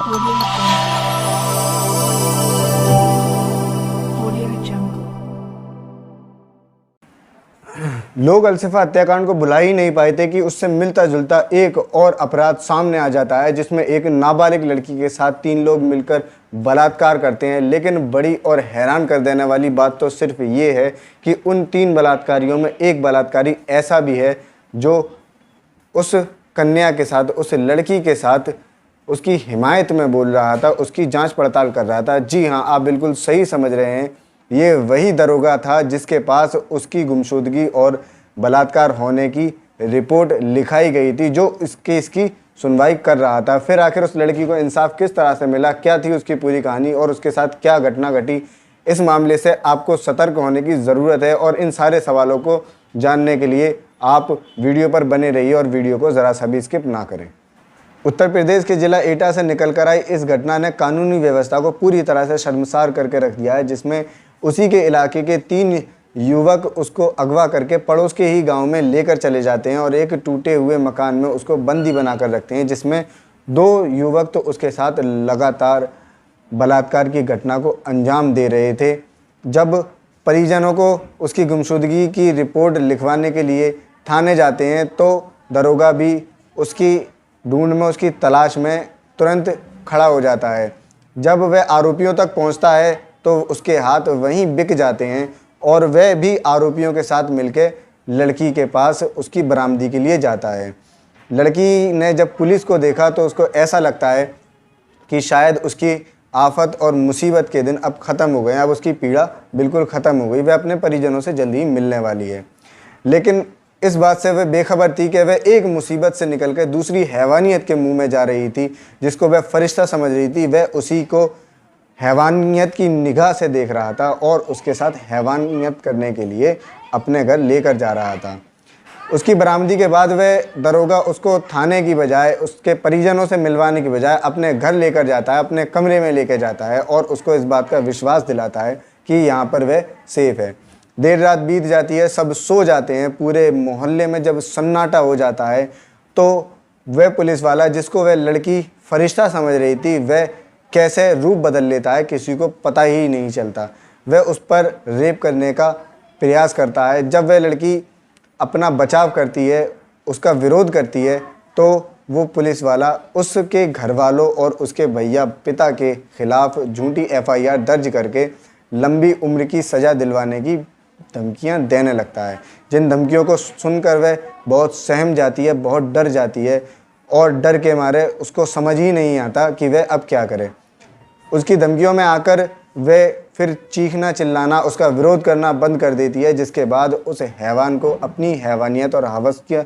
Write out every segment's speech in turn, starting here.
Audio Jungle. लोग अलसिफा हत्याकांड को भुला ही नहीं पाए थे कि उससे मिलता जुलता एक और अपराध सामने आ जाता है, जिसमें एक नाबालिग लड़की के साथ 3 लोग मिलकर बलात्कार करते हैं। लेकिन बड़ी और हैरान कर देने वाली बात तो सिर्फ ये है कि उन 3 बलात्कारियों में एक बलात्कारी ऐसा भी है जो उस कन्या के साथ, उस लड़की के साथ उसकी हिमायत में बोल रहा था, उसकी जांच पड़ताल कर रहा था। जी हाँ, आप बिल्कुल सही समझ रहे हैं, ये वही दरोगा था जिसके पास उसकी गुमशुदगी और बलात्कार होने की रिपोर्ट लिखाई गई थी, जो इस केस की सुनवाई कर रहा था। फिर आखिर उस लड़की को इंसाफ किस तरह से मिला, क्या थी उसकी पूरी कहानी और उसके साथ क्या घटना घटी, इस मामले से आपको सतर्क होने की ज़रूरत है। और इन सारे सवालों को जानने के लिए आप वीडियो पर बने रहिए और वीडियो को ज़रा सा भी स्किप ना करें। उत्तर प्रदेश के जिला एटा से निकलकर आई इस घटना ने कानूनी व्यवस्था को पूरी तरह से शर्मसार करके रख दिया है, जिसमें उसी के इलाके के 3 युवक उसको अगवा करके पड़ोस के ही गांव में लेकर चले जाते हैं और एक टूटे हुए मकान में उसको बंदी बनाकर रखते हैं, जिसमें 2 युवक तो उसके साथ लगातार बलात्कार की घटना को अंजाम दे रहे थे। जब परिजनों को उसकी गुमशुदगी की रिपोर्ट लिखवाने के लिए थाने जाते हैं तो दरोगा भी उसकी ढूंढ में, उसकी तलाश में तुरंत खड़ा हो जाता है। जब वह आरोपियों तक पहुंचता है तो उसके हाथ वहीं बिक जाते हैं और वह भी आरोपियों के साथ मिलकर लड़की के पास उसकी बरामदी के लिए जाता है। लड़की ने जब पुलिस को देखा तो उसको ऐसा लगता है कि शायद उसकी आफत और मुसीबत के दिन अब ख़त्म हो गए हैं, अब उसकी पीड़ा बिल्कुल ख़त्म हो गई, वह अपने परिजनों से जल्दी ही मिलने वाली है। लेकिन इस बात से वह बेखबर थी कि वह एक मुसीबत से निकलकर दूसरी हैवानियत के मुंह में जा रही थी, जिसको वह फरिश्ता समझ रही थी। वह उसी को हैवानियत की निगाह से देख रहा था और उसके साथ हैवानियत करने के लिए अपने घर लेकर जा रहा था। उसकी बरामदी के बाद वह दरोगा उसको थाने की बजाय, उसके परिजनों से मिलवाने की बजाय अपने घर लेकर जाता है, अपने कमरे में लेकर जाता है और उसको इस बात का विश्वास दिलाता है कि यहाँ पर वह सेफ है। देर रात बीत जाती है, सब सो जाते हैं, पूरे मोहल्ले में जब सन्नाटा हो जाता है तो वह पुलिस वाला जिसको वह लड़की फरिश्ता समझ रही थी, वह कैसे रूप बदल लेता है किसी को पता ही नहीं चलता। वह उस पर रेप करने का प्रयास करता है। जब वह लड़की अपना बचाव करती है, उसका विरोध करती है, तो वो पुलिस वाला उसके घर वालों और उसके भैया पिता के खिलाफ झूठी FIR दर्ज करके लंबी उम्र की सज़ा दिलवाने की धमकियां देने लगता है, जिन धमकियों को सुनकर वह बहुत सहम जाती है, बहुत डर जाती है और डर के मारे उसको समझ ही नहीं आता कि वह अब क्या करे। उसकी धमकियों में आकर वह फिर चीखना चिल्लाना, उसका विरोध करना बंद कर देती है, जिसके बाद उस हैवान को अपनी हैवानियत और हवस को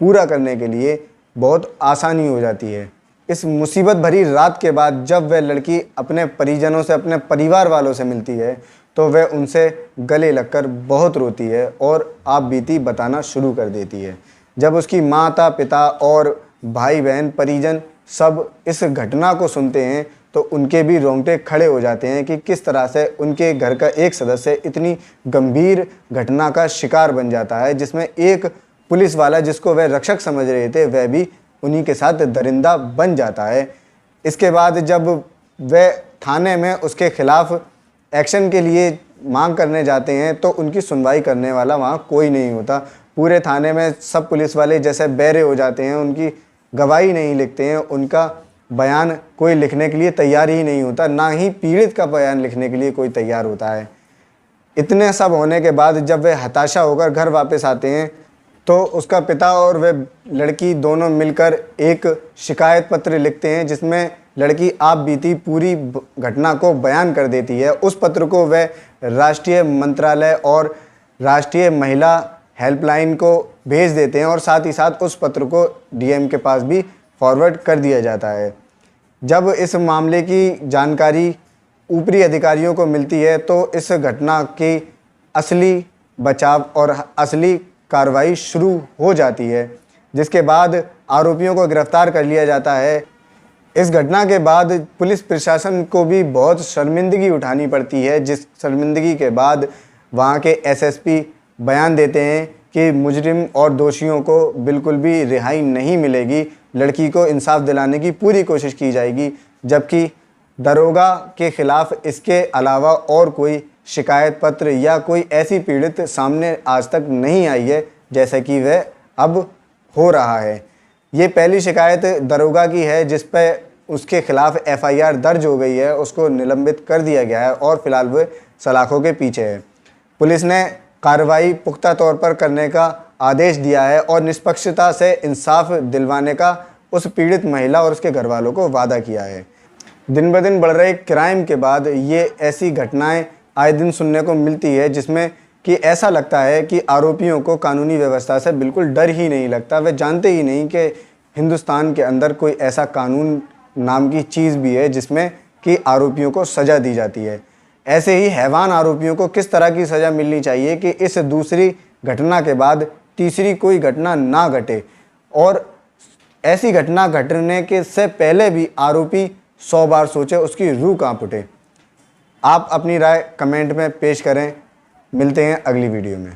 पूरा करने के लिए बहुत आसानी हो जाती है। इस मुसीबत भरी रात के बाद जब वह लड़की अपने परिजनों से, अपने परिवार वालों से मिलती है तो वह उनसे गले लगकर बहुत रोती है और आप बीती बताना शुरू कर देती है। जब उसकी माता पिता और भाई बहन परिजन सब इस घटना को सुनते हैं तो उनके भी रोंगटे खड़े हो जाते हैं कि किस तरह से उनके घर का एक सदस्य इतनी गंभीर घटना का शिकार बन जाता है, जिसमें एक पुलिस वाला जिसको वह रक्षक समझ रहे थे वह भी उन्हीं के साथ दरिंदा बन जाता है। इसके बाद जब वह थाने में उसके खिलाफ एक्शन के लिए मांग करने जाते हैं तो उनकी सुनवाई करने वाला वहाँ कोई नहीं होता। पूरे थाने में सब पुलिस वाले जैसे बहरे हो जाते हैं, उनकी गवाही नहीं लिखते हैं, उनका बयान कोई लिखने के लिए तैयार ही नहीं होता, ना ही पीड़ित का बयान लिखने के लिए कोई तैयार होता है। इतने सब होने के बाद जब वे हताशा होकर घर वापस आते हैं तो उसका पिता और वह लड़की दोनों मिलकर एक शिकायत पत्र लिखते हैं, जिसमें लड़की आप बीती पूरी घटना को बयान कर देती है। उस पत्र को वह राष्ट्रीय मंत्रालय और राष्ट्रीय महिला हेल्पलाइन को भेज देते हैं और साथ ही साथ उस पत्र को DM के पास भी फॉरवर्ड कर दिया जाता है। जब इस मामले की जानकारी ऊपरी अधिकारियों को मिलती है तो इस घटना की असली बचाव और असली कार्रवाई शुरू हो जाती है, जिसके बाद आरोपियों को गिरफ्तार कर लिया जाता है। इस घटना के बाद पुलिस प्रशासन को भी बहुत शर्मिंदगी उठानी पड़ती है, जिस शर्मिंदगी के बाद वहाँ के SSP बयान देते हैं कि मुजरिम और दोषियों को बिल्कुल भी रिहाई नहीं मिलेगी, लड़की को इंसाफ दिलाने की पूरी कोशिश की जाएगी। जबकि दरोगा के खिलाफ इसके अलावा और कोई शिकायत पत्र या कोई ऐसी पीड़ित सामने आज तक नहीं आई है जैसा कि वह अब हो रहा है। ये पहली शिकायत दरोगा की है जिस पर उसके खिलाफ एफआईआर दर्ज हो गई है, उसको निलंबित कर दिया गया है और फिलहाल वह सलाखों के पीछे है। पुलिस ने कार्रवाई पुख्ता तौर पर करने का आदेश दिया है और निष्पक्षता से इंसाफ दिलवाने का उस पीड़ित महिला और उसके घर वालों को वादा किया है। दिन ब दिन बढ़ रहे क्राइम के बाद ये ऐसी घटनाएं आए दिन सुनने को मिलती है जिसमें कि ऐसा लगता है कि आरोपियों को कानूनी व्यवस्था से बिल्कुल डर ही नहीं लगता। वे जानते ही नहीं कि हिंदुस्तान के अंदर कोई ऐसा कानून नाम की चीज़ भी है जिसमें कि आरोपियों को सज़ा दी जाती है। ऐसे ही हैवान आरोपियों को किस तरह की सज़ा मिलनी चाहिए कि इस दूसरी घटना के बाद तीसरी कोई घटना ना घटे, और ऐसी घटना घटने के से पहले भी आरोपी 100 बार सोचे, उसकी रूह कांप उठे। आप अपनी राय कमेंट में पेश करें। मिलते हैं अगली वीडियो में।